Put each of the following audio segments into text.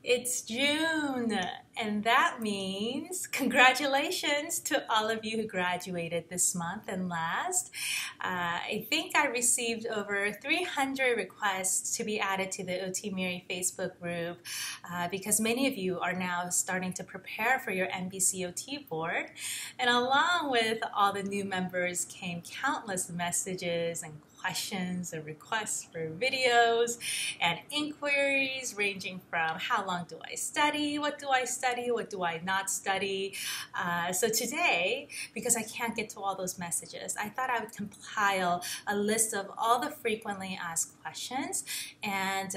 It's June, and that means congratulations to all of you who graduated this month and last. I think I received over 300 requests to be added to the OT Miri Facebook group because many of you are now starting to prepare for your NBCOT board. And along with all the new members came countless messages and questions and requests for videos and inquiries ranging from how long do I study, what do I not study. So today, because I can't get to all those messages, I thought I would compile a list of all the frequently asked questions and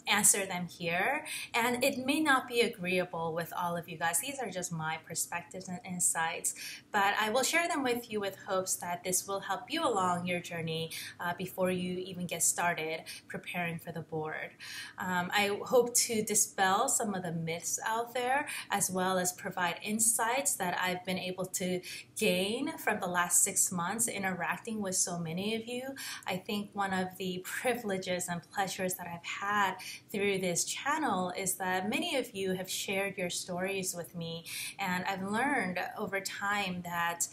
answer them here. And it may not be agreeable with all of you guys. These are just my perspectives and insights, but I will share them with you with hopes that this will help you along your journey before you even get started preparing for the board. I hope to dispel some of the myths out there, as well as provide insights that I've been able to gain from the last 6 months interacting with so many of you. I think one of the privileges and pleasures that I've had through this channel is that many of you have shared your stories with me, and I've learned over time that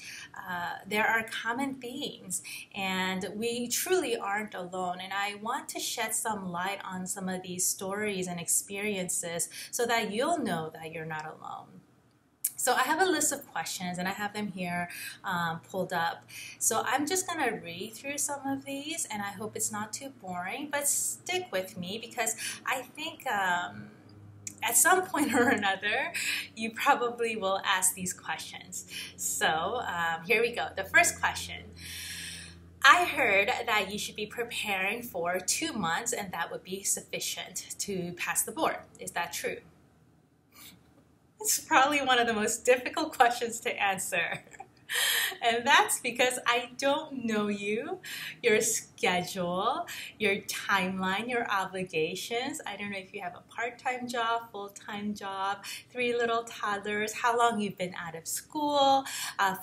there are common themes, and we truly aren't alone. And I want to shed some light on some of these stories and experiences so that you'll know that you're not alone. So I have a list of questions, and I have them here pulled up. So I'm just going to read through some of these, and I hope it's not too boring, but stick with me because I think at some point or another, you probably will ask these questions. So here we go. The first question. I heard that you should be preparing for 2 months and that would be sufficient to pass the board. Is that true? It's probably one of the most difficult questions to answer. And that's because I don't know you, your schedule, your timeline, your obligations. I don't know if you have a part-time job, full-time job, 3 little toddlers, how long you've been out of school.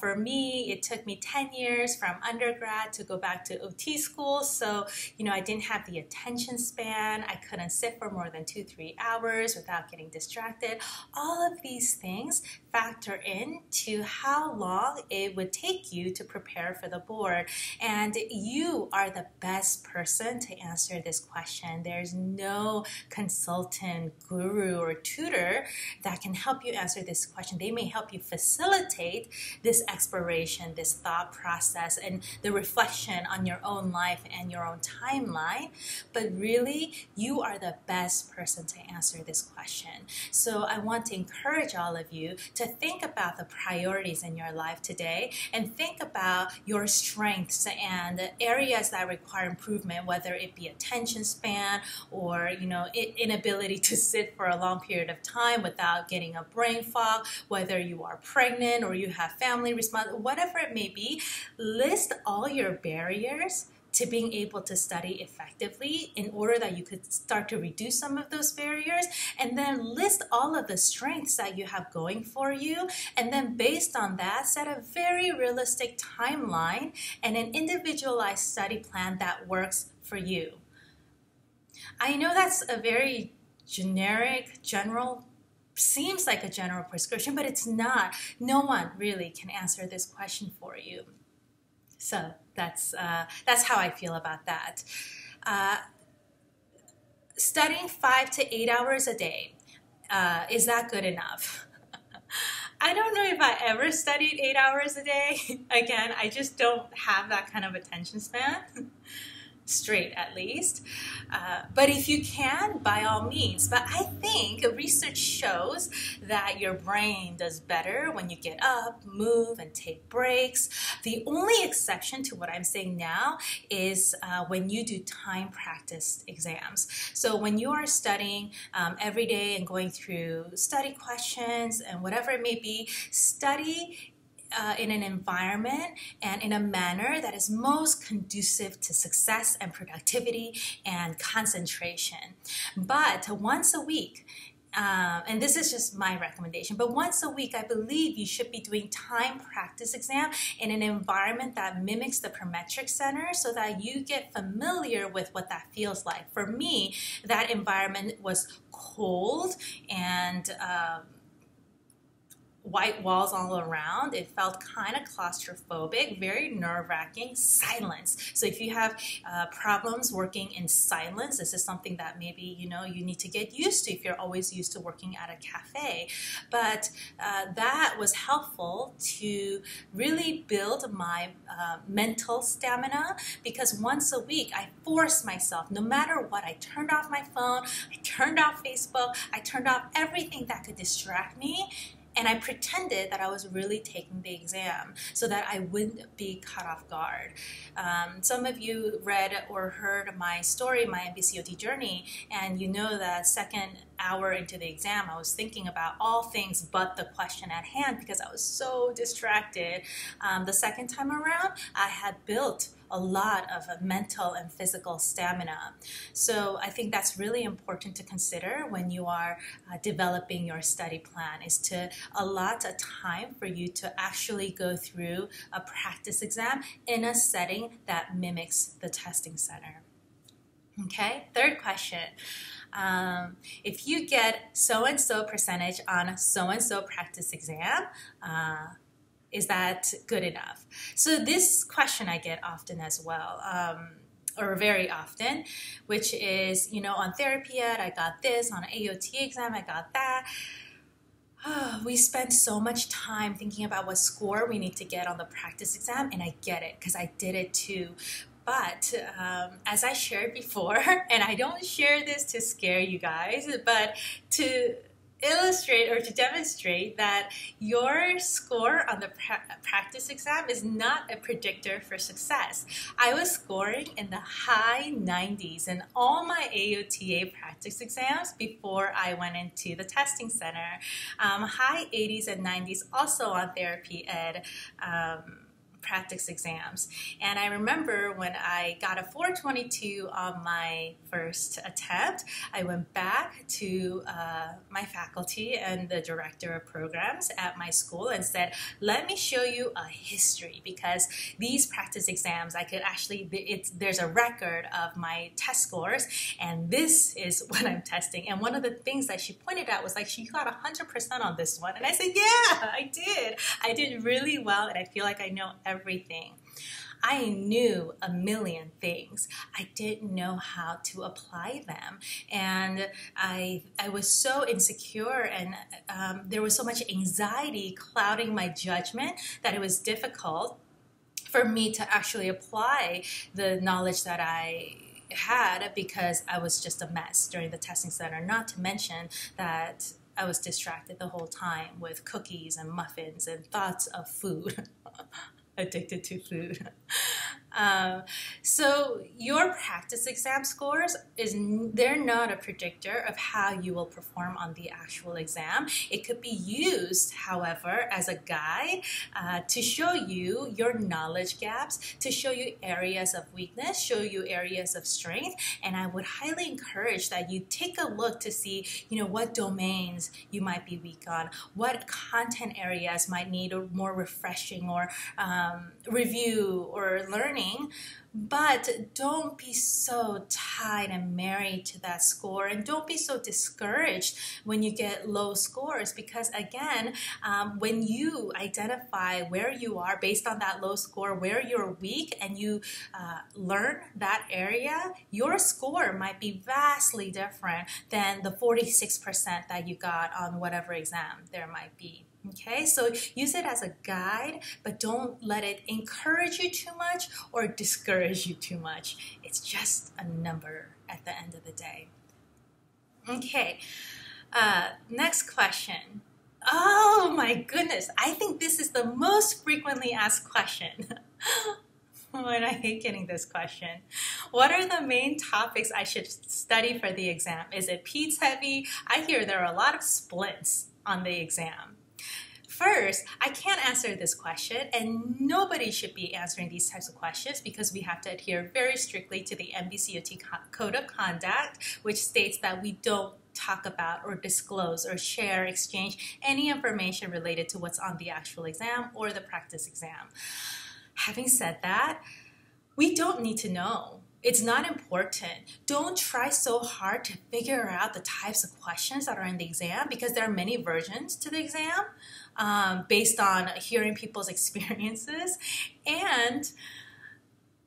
For me, it took me 10 years from undergrad to go back to OT school. So, I didn't have the attention span. I couldn't sit for more than 2-3 hours without getting distracted. All of these things factor into how long it would take you to prepare for the board. And you are the best person to answer this question. There's no consultant, guru, or tutor that can help you answer this question. They may help you facilitate this exploration, this thought process, and the reflection on your own life and your own timeline. But really, you are the best person to answer this question. So I want to encourage all of you to think about the priorities in your life today and think about your strengths and the areas that require improvement, whether it be attention span or inability to sit for a long period of time without getting a brain fog, whether you are pregnant or you have family responsibilities, whatever it may be. List all your barriers to being able to study effectively in order that you could start to reduce some of those barriers, and then list all of the strengths that you have going for you, and then based on that, set a very realistic timeline and an individualized study plan that works for you. I know that's a very seems like a general prescription, but it's not. No one really can answer this question for you. So that's how I feel about that. Studying 5 to 8 hours a day, is that good enough? I don't know if I ever studied 8 hours a day. Again, I just don't have that kind of attention span. Straight at least. But if you can, by all means. But I think research shows that your brain does better when you get up, move, and take breaks. The only exception to what I'm saying now is when you do time practice exams. So when you are studying every day and going through study questions and whatever it may be, study in an environment and in a manner that is most conducive to success and productivity and concentration. But once a week, And this is just my recommendation, but once a week, I believe you should be doing time practice exam in an environment that mimics the Parametric Center so that you get familiar with what that feels like. For me, that environment was cold and white walls all around. It felt kind of claustrophobic, very nerve-wracking. Silence. So if you have problems working in silence, this is something that maybe you need to get used to if you're always used to working at a cafe. But that was helpful to really build my mental stamina, because once a week I forced myself, no matter what, I turned off my phone, I turned off Facebook, I turned off everything that could distract me. And I pretended that I was really taking the exam so that I wouldn't be caught off guard. Some of you read or heard my story, my MBCOT journey, and you know that second hour into the exam, I was thinking about all things but the question at hand because I was so distracted. The second time around, I had built a lot of mental and physical stamina. So I think that's really important to consider when you are developing your study plan, is to allot a time for you to actually go through a practice exam in a setting that mimics the testing center. Okay, third question. If you get so-and-so percentage on so-and-so practice exam, is that good enough? So this question I get often as well, or very often, which is, on therapy ed, I got this, on an AOT exam, I got that. We spend so much time thinking about what score we need to get on the practice exam, and I get it, because I did it too. But as I shared before, and I don't share this to scare you guys, but to illustrate or to demonstrate that your score on the practice exam is not a predictor for success. I was scoring in the high 90s in all my AOTA practice exams before I went into the testing center. High 80s and 90s also on therapy ed practice exams. And I remember when I got a 422 on my first attempt, I went back to my faculty and the director of programs at my school and said, let me show you a history, because these practice exams, I could actually, there's a record of my test scores, and this is what I'm testing. And one of the things that she pointed out was like, you got 100% on this one. And I said, yeah, I did. I did really well, and I feel like I know everything. I knew a million things. I didn't know how to apply them. And I was so insecure, and there was so much anxiety clouding my judgment that it was difficult for me to actually apply the knowledge that I had, because I was just a mess during the testing center, not to mention that I was distracted the whole time with cookies and muffins and thoughts of food. Addicted to food. So your practice exam scores, they're not a predictor of how you will perform on the actual exam. It could be used, however, as a guide to show you your knowledge gaps, to show you areas of weakness, show you areas of strength. And I would highly encourage that you take a look to see, what domains you might be weak on, what content areas might need a more refreshing or review or learning. But don't be so tied and married to that score, and don't be so discouraged when you get low scores, because again, when you identify where you are based on that low score, where you're weak, and you learn that area, your score might be vastly different than the 46% that you got on whatever exam there might be. Okay, so use it as a guide, but don't let it encourage you too much or discourage you too much. It's just a number at the end of the day. Okay, next question. Oh my goodness, I think this is the most frequently asked question. And I hate getting this question. What are the main topics I should study for the exam? Is it PEDS heavy? I hear there are a lot of splints on the exam. First, I can't answer this question, and nobody should be answering these types of questions, because we have to adhere very strictly to the MBCOT Code of Conduct, which states that we don't talk about or disclose or share, exchange any information related to what's on the actual exam or the practice exam. Having said that, we don't need to know. It's not important. Don't try so hard to figure out the types of questions that are in the exam, because there are many versions to the exam based on hearing people's experiences. And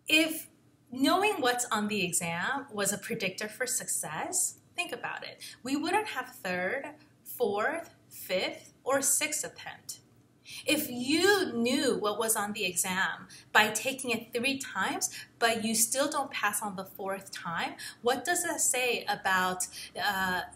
if knowing what's on the exam was a predictor for success, think about it. We wouldn't have third, fourth, fifth, or sixth attempt. If you knew what was on the exam by taking it 3 times, but you still don't pass on the 4th time, what does that say about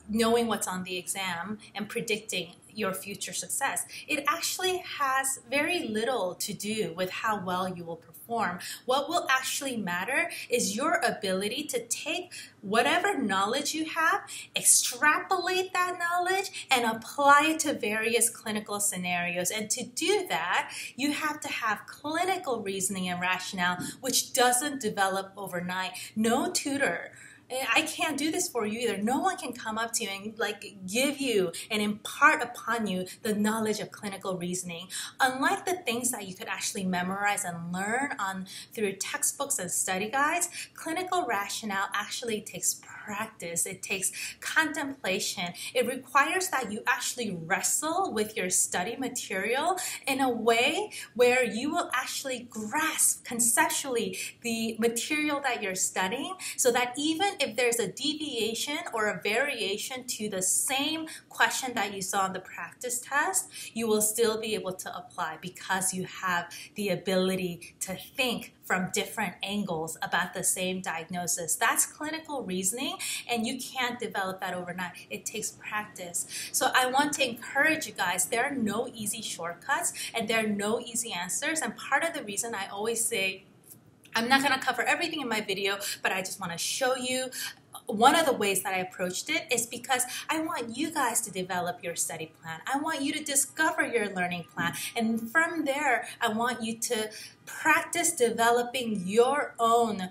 knowing what's on the exam and predicting your future success? It actually has very little to do with how well you will perform. What will actually matter is your ability to take whatever knowledge you have, extrapolate that knowledge, and apply it to various clinical scenarios. And to do that, you have to have clinical reasoning and rationale, which doesn't develop overnight. No tutor, I can't do this for you either. No one can come up to you and give you and impart upon you the knowledge of clinical reasoning. Unlike the things that you could actually memorize and learn on through textbooks and study guides, clinical rationale actually takes practice. It takes contemplation. It requires that you actually wrestle with your study material in a way where you will actually grasp conceptually the material that you're studying, so that even if there's a deviation or a variation to the same question that you saw on the practice test, you will still be able to apply, because you have the ability to think from different angles about the same diagnosis. That's clinical reasoning, and you can't develop that overnight. It takes practice. So I want to encourage you guys, there are no easy shortcuts and there are no easy answers. And part of the reason I always say, I'm not going to cover everything in my video, but I just want to show you one of the ways that I approached it is because I want you guys to develop your study plan. I want you to discover your learning plan. And from there, I want you to practice developing your own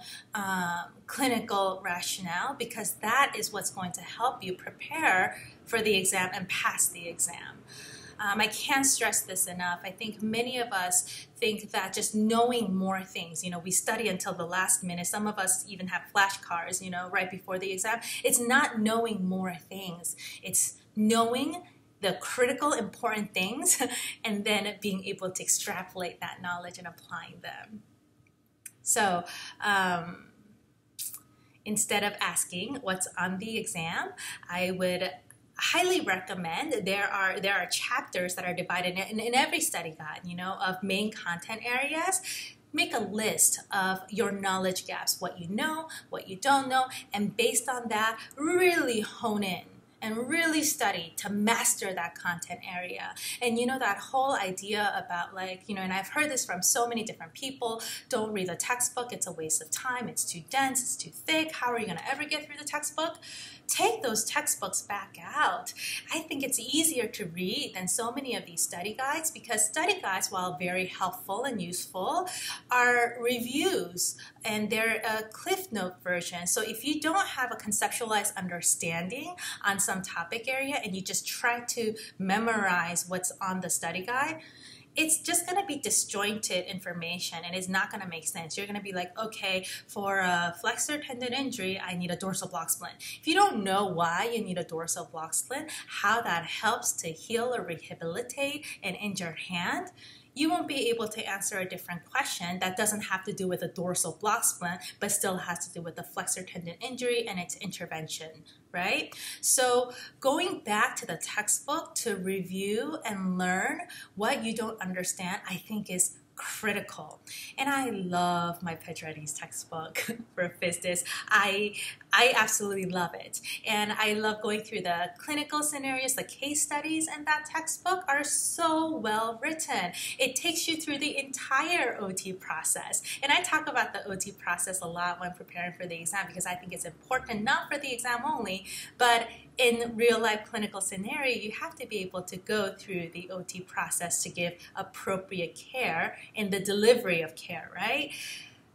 clinical rationale, because that is what's going to help you prepare for the exam and pass the exam. I can't stress this enough. I think many of us think that just knowing more things, we study until the last minute. Some of us even have flashcards, right before the exam. It's not knowing more things. It's knowing the critical, important things and then being able to extrapolate that knowledge and applying them. So, instead of asking what's on the exam, I would highly recommend, there are chapters that are divided in every study guide, of main content areas. Make a list of your knowledge gaps, what you know, what you don't know, and based on that, really hone in and really study to master that content area. And that whole idea about and I've heard this from so many different people, don't read the textbook, it's a waste of time, it's too dense, it's too thick, how are you gonna ever get through the textbook? Take those textbooks back out. I think it's easier to read than so many of these study guides, because study guides, while very helpful and useful, are reviews and they're a Cliff Note version. So if you don't have a conceptualized understanding on some topic area and you just try to memorize what's on the study guide, it's just going to be disjointed information and it's not going to make sense. You're going to be like, okay, for a flexor tendon injury, I need a dorsal block splint. If you don't know why you need a dorsal block splint, how that helps to heal or rehabilitate an injured hand, you won't be able to answer a different question that doesn't have to do with a dorsal block splint, but still has to do with the flexor tendon injury and its intervention, right? So going back to the textbook to review and learn what you don't understand, I think is critical. And I love my Pedretti's textbook for FISDIS. I absolutely love it. And I love going through the clinical scenarios. The case studies in that textbook are so well written. It takes you through the entire OT process. And I talk about the OT process a lot when preparing for the exam, because I think it's important, not for the exam only, but in real life clinical scenario, you have to be able to go through the OT process to give appropriate care in the delivery of care, right?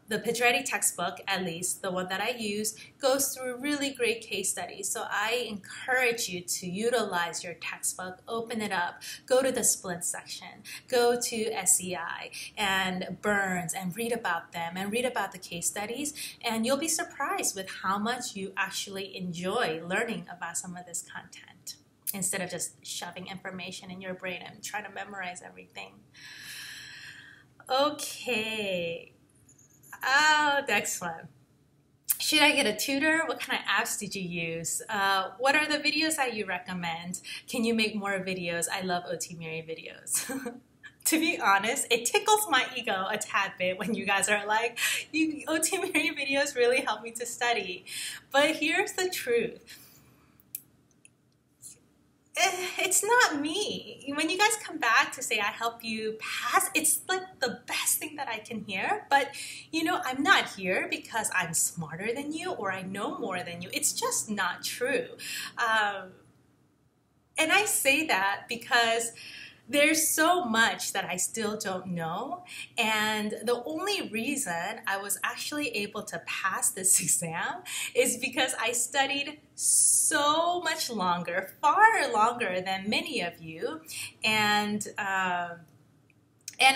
the Pedretti textbook, at least the one that I use, goes through really great case studies. So I encourage you to utilize your textbook, open it up, go to the split section, go to SEI and Burns and read about them and read about the case studies, and you'll be surprised with how much you actually enjoy learning about some of this content instead of just shoving information in your brain and trying to memorize everything. Okay. Oh, next one. Should I get a tutor? What kind of apps did you use? What are the videos that you recommend? Can you make more videos? I love OT Miri videos. To be honest, it tickles my ego a tad bit when you guys are like, OT Miri videos really help me to study. But here's the truth. It's not me. When you guys come back to say I help you pass, it's like the best thing that I can hear. But, you know, I'm not here because I'm smarter than you or I know more than you. It's just not true. And I say that because there's so much that I still don't know, and the only reason I was actually able to pass this exam is because I studied so much longer, far longer than many of you, and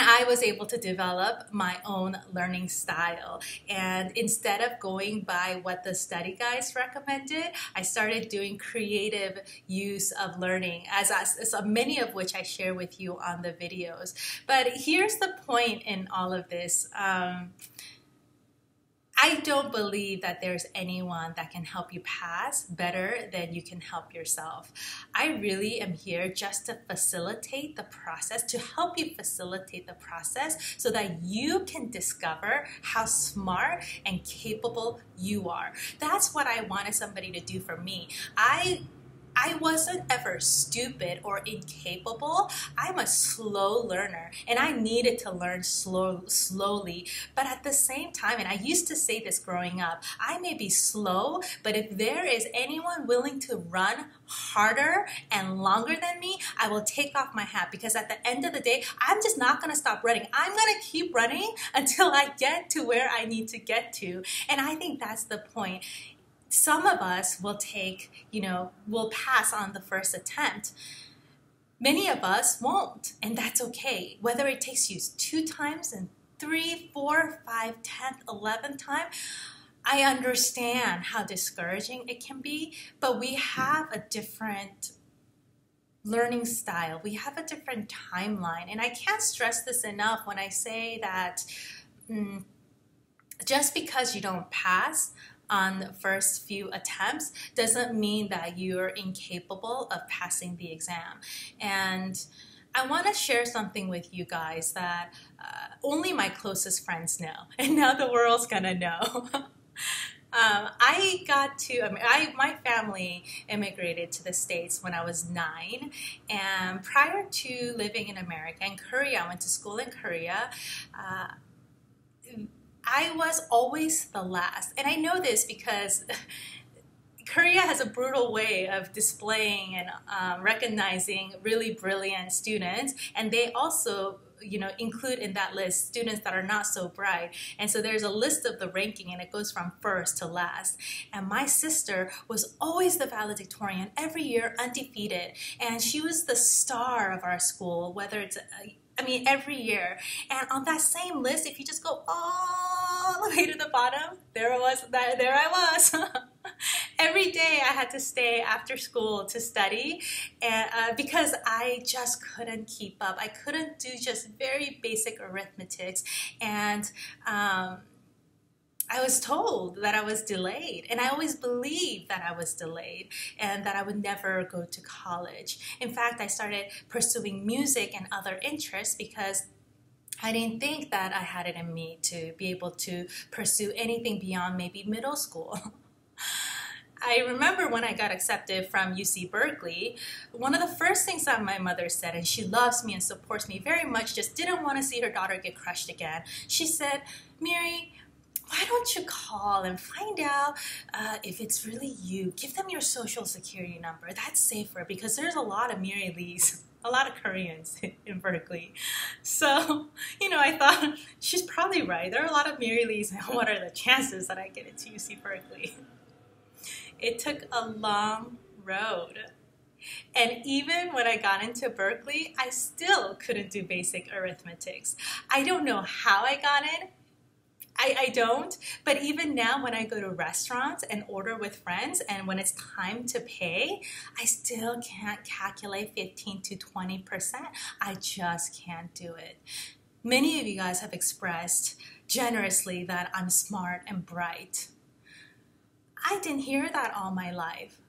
I was able to develop my own learning style. And instead of going by what the study guides recommended, I started doing creative use of learning, as many of which I share with you on the videos. But here's the point in all of this. I don't believe that there's anyone that can help you pass better than you can help yourself. I really am here just to facilitate the process, to help you facilitate the process so that you can discover how smart and capable you are. That's what I wanted somebody to do for me. I wasn't ever stupid or incapable. I'm a slow learner and I needed to learn slowly. But at the same time, and I used to say this growing up, I may be slow, but if there is anyone willing to run harder and longer than me, I will take off my hat, because at the end of the day, I'm just not going to stop running. I'm going to keep running until I get to where I need to get to. And I think that's the point. Some of us will will pass on the first attempt. Many of us won't, and that's okay. Whether it takes you 2 times and 3, 4, 5, 10th, 11th time, I understand how discouraging it can be, but we have a different learning style. We have a different timeline, and I can't stress this enough when I say that just because you don't pass on the first few attempts doesn't mean that you're incapable of passing the exam. And I want to share something with you guys that only my closest friends know, and now the world's gonna know. My family immigrated to the States when I was 9, and prior to living in America, in Korea, I went to school in Korea. I was always the last. And I know this because Korea has a brutal way of displaying and recognizing really brilliant students. And they also, include in that list students that are not so bright. And so there's a list of the ranking, and it goes from first to last. And my sister was always the valedictorian, every year undefeated. And she was the star of our school, whether it's every year. And on that same list, if you just go all the way to the bottom, there I was. Every day I had to stay after school to study, and because I just couldn't keep up. I couldn't do just very basic arithmetics, and I was told that I was delayed, and I always believed that I was delayed and that I would never go to college. In fact, I started pursuing music and other interests because I didn't think that I had it in me to be able to pursue anything beyond maybe middle school. I remember when I got accepted from UC Berkeley, one of the first things that my mother said, and she loves me and supports me very much, just didn't want to see her daughter get crushed again. She said, "Miri, why don't you call and find out if it's really you? Give them your social security number. That's safer, because there's a lot of Miri Lees a lot of Koreans in Berkeley. So, I thought she's probably right. There are a lot of Miri Lees, and what are the chances that I get into UC Berkeley? It took a long road. And even when I got into Berkeley, I still couldn't do basic arithmetics. I don't know how I got in. I don't, but even now when I go to restaurants and order with friends and when it's time to pay, I still can't calculate 15 to 20%. I just can't do it. Many of you guys have expressed generously that I'm smart and bright. I didn't hear that all my life.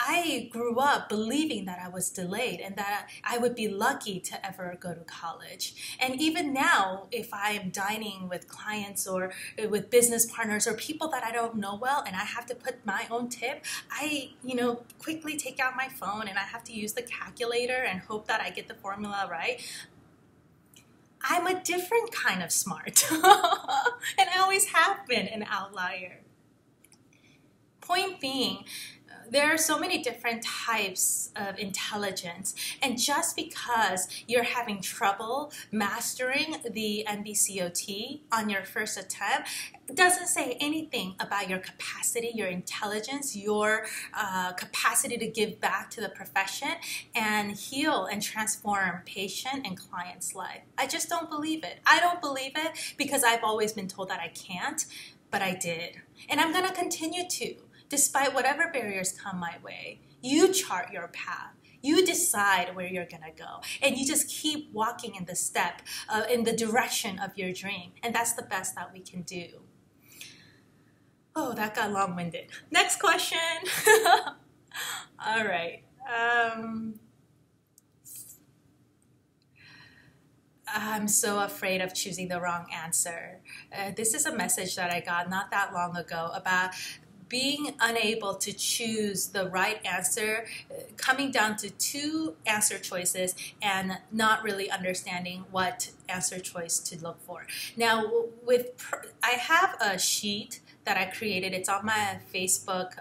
I grew up believing that I was delayed and that I would be lucky to ever go to college. And even now, if I am dining with clients or with business partners or people that I don't know well and I have to put my own tip, I, quickly take out my phone and I have to use the calculator and hope that I get the formula right. I'm a different kind of smart. And I always have been an outlier. Point being, there are so many different types of intelligence, and just because you're having trouble mastering the NBCOT on your first attempt doesn't say anything about your capacity, your intelligence, your capacity to give back to the profession and heal and transform patient and client's life. I just don't believe it. I don't believe it because I've always been told that I can't, but I did. And I'm going to continue to. Despite whatever barriers come my way, you chart your path. You decide where you're going to go. And you just keep walking in the step, in the direction of your dream. And that's the best that we can do. Oh, that got long-winded. Next question. All right. I'm so afraid of choosing the wrong answer. This is a message that I got not that long ago about being unable to choose the right answer, coming down to two answer choices and not really understanding what answer choice to look for. Now, I have a sheet that I created. It's on my Facebook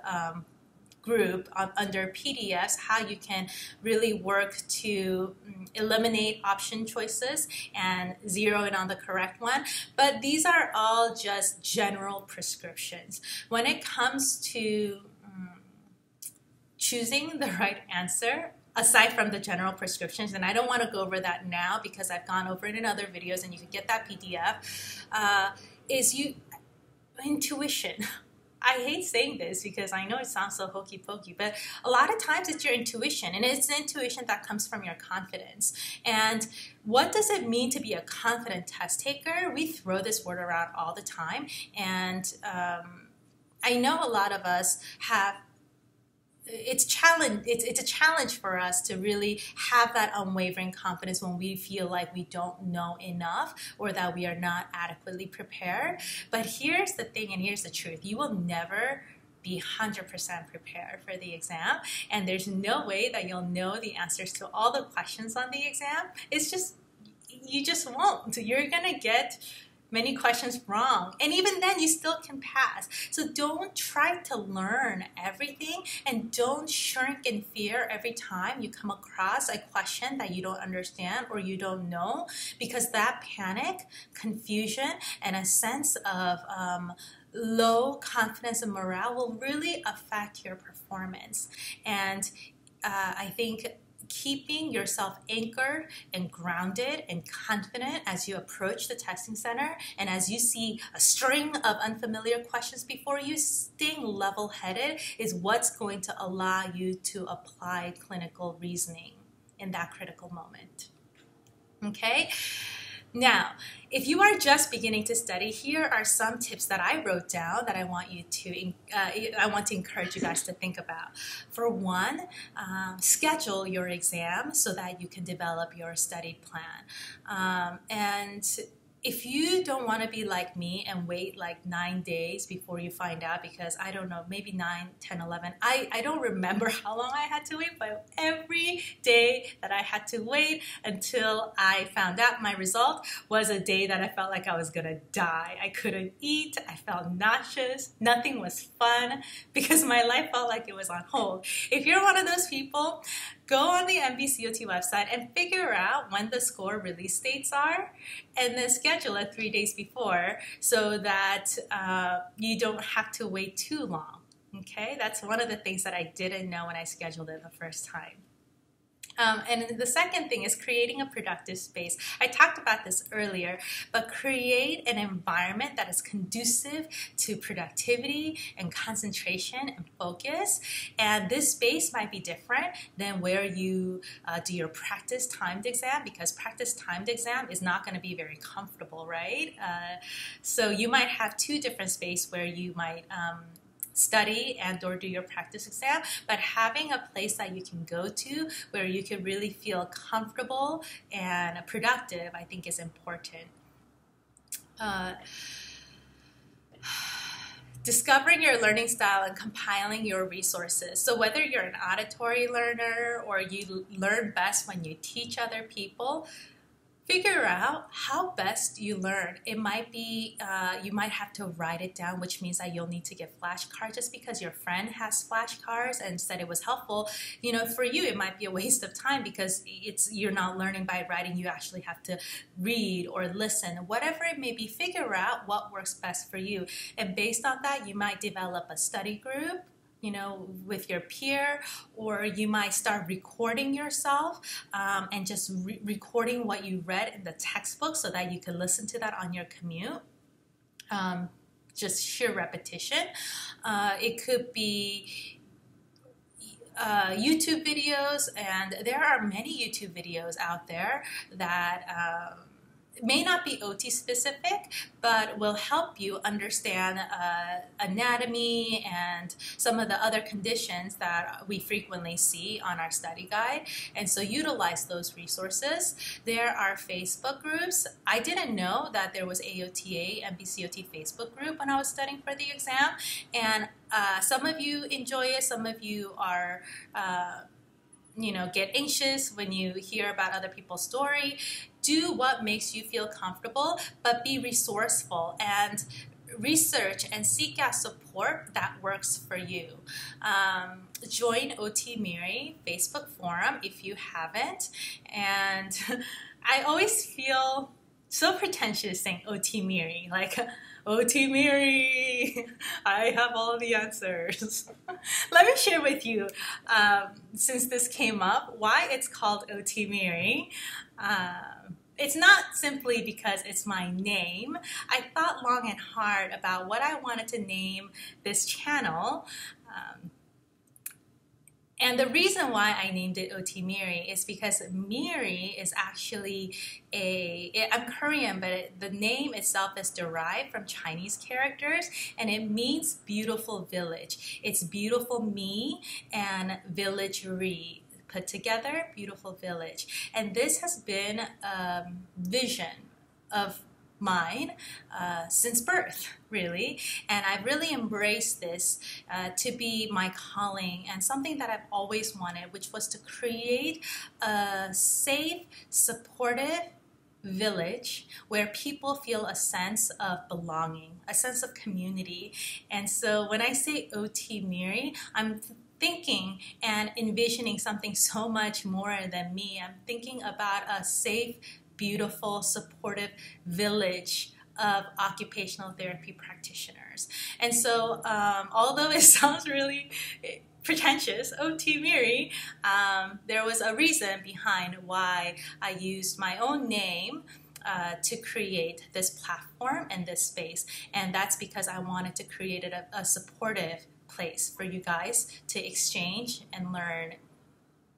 group under PDFs, how you can really work to eliminate option choices and zero in on the correct one. But these are all just general prescriptions. When it comes to choosing the right answer, aside from the general prescriptions, and I don't want to go over that now because I've gone over it in other videos and you can get that PDF, is intuition. I hate saying this because I know it sounds so hokey pokey, but a lot of times it's your intuition, and it's the intuition that comes from your confidence. And what does it mean to be a confident test taker? We throw this word around all the time, and I know a lot of us have. It's a challenge for us to really have that unwavering confidence when we feel like we don't know enough or that we are not adequately prepared. But here's the thing, and here's the truth. You will never be 100% prepared for the exam, and there's no way that you'll know the answers to all the questions on the exam. You just won't. You're going to get many questions wrong. And even then, you still can pass. So don't try to learn everything, and don't shrink in fear every time you come across a question that you don't understand or you don't know, because that panic, confusion, and a sense of low confidence and morale will really affect your performance. And I think keeping yourself anchored and grounded and confident as you approach the testing center and as you see a string of unfamiliar questions before you, staying level-headed is what's going to allow you to apply clinical reasoning in that critical moment. Okay? Now, if you are just beginning to study, here are some tips that I wrote down that I want to encourage you guys to think about. For one, schedule your exam so that you can develop your study plan. And if you don't want to be like me and wait like 9 days before you find out, because I don't know, maybe 9, 10, 11, I don't remember how long I had to wait, but every only day that I had to wait until I found out my result was a day that I felt like I was gonna die. I couldn't eat, I felt nauseous, nothing was fun because my life felt like it was on hold. If you're one of those people, go on the MBCOT website and figure out when the score release dates are, and then schedule it 3 days before so that you don't have to wait too long. Okay, that's one of the things that I didn't know when I scheduled it the first time. And the second thing is creating a productive space. I talked about this earlier, but create an environment that is conducive to productivity and concentration and focus. And this space might be different than where you do your practice timed exam, because practice timed exam is not going to be very comfortable, right? So you might have two different spaces where you might study and or do your practice exam, but having a place that you can go to where you can really feel comfortable and productive, I think is important. Discovering your learning style and compiling your resources. So whether you're an auditory learner or you learn best when you teach other people, figure out how best you learn. It might be, you might have to write it down, which means that you'll need to get flashcards. Just because your friend has flashcards and said it was helpful, you know, for you it might be a waste of time because you're not learning by writing. You actually have to read or listen. Whatever it may be, figure out what works best for you. And based on that, you might develop a study group, you know, with your peer, or you might start recording yourself and just recording what you read in the textbook so that you can listen to that on your commute. Just sheer repetition. It could be YouTube videos, and there are many YouTube videos out there that may not be OT specific, but will help you understand anatomy and some of the other conditions that we frequently see on our study guide. And so utilize those resources. There are Facebook groups. I didn't know that there was AOTA and BCOT Facebook group when I was studying for the exam. And some of you enjoy it, some of you are you know, get anxious when you hear about other people's story. Do what makes you feel comfortable, but be resourceful and research and seek out support that works for you. Join OT Miri Facebook forum if you haven't. And I always feel so pretentious saying OT Miri, like, OT Miri, I have all the answers. Let me share with you, since this came up, why it's called OT Miri. It's not simply because it's my name. I thought long and hard about what I wanted to name this channel. And the reason why I named it OT Miri is because Miri is actually I'm Korean, but the name itself is derived from Chinese characters, and it means beautiful village. It's beautiful me and village-ry put together, beautiful village. And this has been a vision of mine since birth, really, and I've really embraced this to be my calling and something that I've always wanted, which was to create a safe, supportive village where people feel a sense of belonging, a sense of community. And so when I say OT Miri, I'm thinking and envisioning something so much more than me. I'm thinking about a safe, beautiful, supportive village of occupational therapy practitioners. And so although it sounds really pretentious, OT Miri, there was a reason behind why I used my own name to create this platform and this space. And that's because I wanted to create a supportive place for you guys to exchange and learn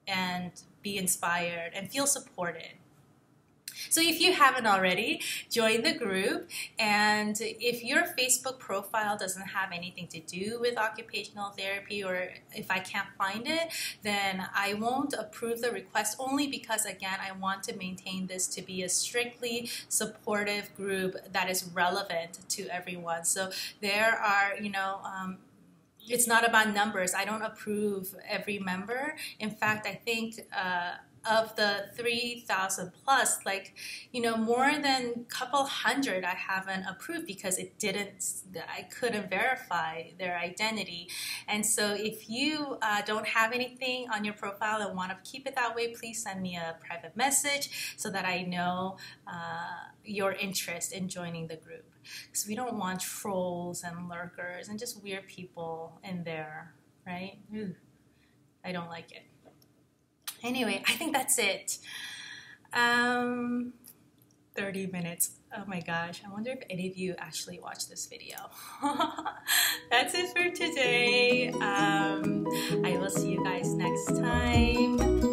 and be inspired and feel supported. So if you haven't already, join the group, and if your Facebook profile doesn't have anything to do with occupational therapy, or if I can't find it, then I won't approve the request, only because, again, I want to maintain this to be a strictly supportive group that is relevant to everyone. So there are, it's not about numbers. I don't approve every member. In fact, I think of the 3,000 plus, like, you know, more than a couple hundred I haven't approved because I couldn't verify their identity. And so if you don't have anything on your profile and want to keep it that way, please send me a private message so that I know your interest in joining the group. Because we don't want trolls and lurkers and just weird people in there, right? Ooh, I don't like it. Anyway, I think that's it. 30 minutes. Oh my gosh. I wonder if any of you actually watched this video. That's it for today. I will see you guys next time.